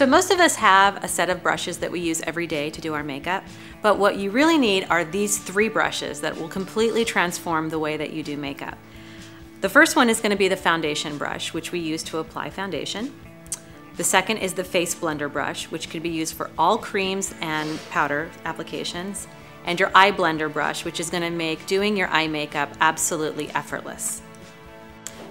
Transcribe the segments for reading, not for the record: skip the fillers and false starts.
So most of us have a set of brushes that we use every day to do our makeup, but what you really need are these 3 brushes that will completely transform the way that you do makeup. The first one is going to be the foundation brush, which we use to apply foundation. The second is the face blender brush, which can be used for all creams and powder applications. And your eye blender brush, which is going to make doing your eye makeup absolutely effortless.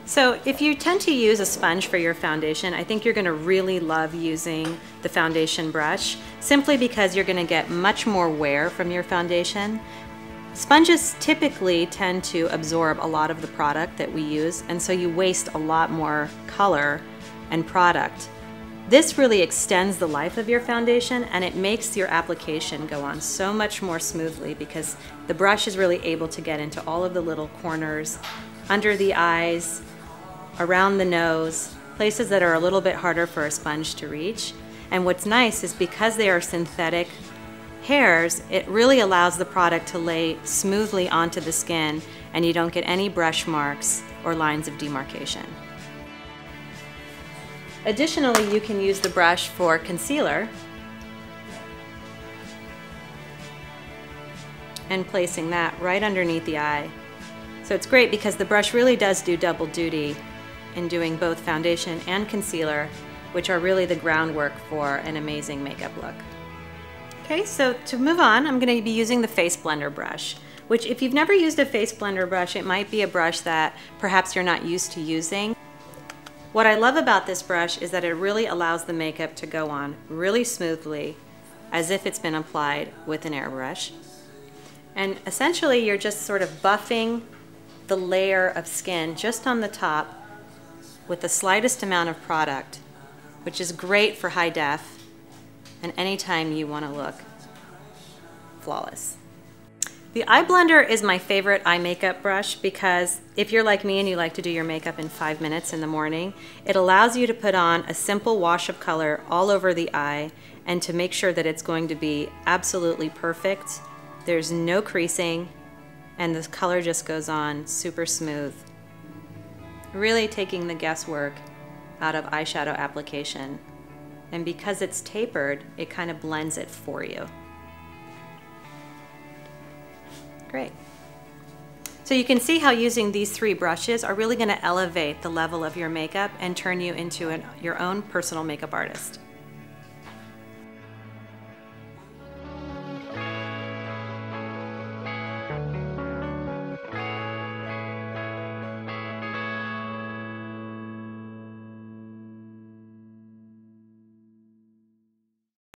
So if you tend to use a sponge for your foundation, I think you're going to really love using the foundation brush, simply because you're going to get much more wear from your foundation. Sponges typically tend to absorb a lot of the product that we use, and so you waste a lot more color and product. This really extends the life of your foundation, and it makes your application go on so much more smoothly because the brush is really able to get into all of the little corners, under the eyes, around the nose, places that are a little bit harder for a sponge to reach. And what's nice is because they are synthetic hairs, it really allows the product to lay smoothly onto the skin, and you don't get any brush marks or lines of demarcation. Additionally, you can use the brush for concealer and placing that right underneath the eye. So it's great because the brush really does do double duty in doing both foundation and concealer, which are really the groundwork for an amazing makeup look. Okay, so to move on, I'm going to be using the face blender brush, which if you've never used a face blender brush, it might be a brush that perhaps you're not used to using. What I love about this brush is that it really allows the makeup to go on really smoothly, as if it's been applied with an airbrush. And essentially you're just sort of buffing the layer of skin just on the top with the slightest amount of product, which is great for high def and anytime you want to look flawless. The eye blender is my favorite eye makeup brush because if you're like me and you like to do your makeup in 5 minutes in the morning, it allows you to put on a simple wash of color all over the eye and to make sure that it's going to be absolutely perfect. There's no creasing and the color just goes on super smooth. Really taking the guesswork out of eyeshadow application. And because it's tapered, it kind of blends it for you. Great. So you can see how using these 3 brushes are really going to elevate the level of your makeup and turn you into your own personal makeup artist.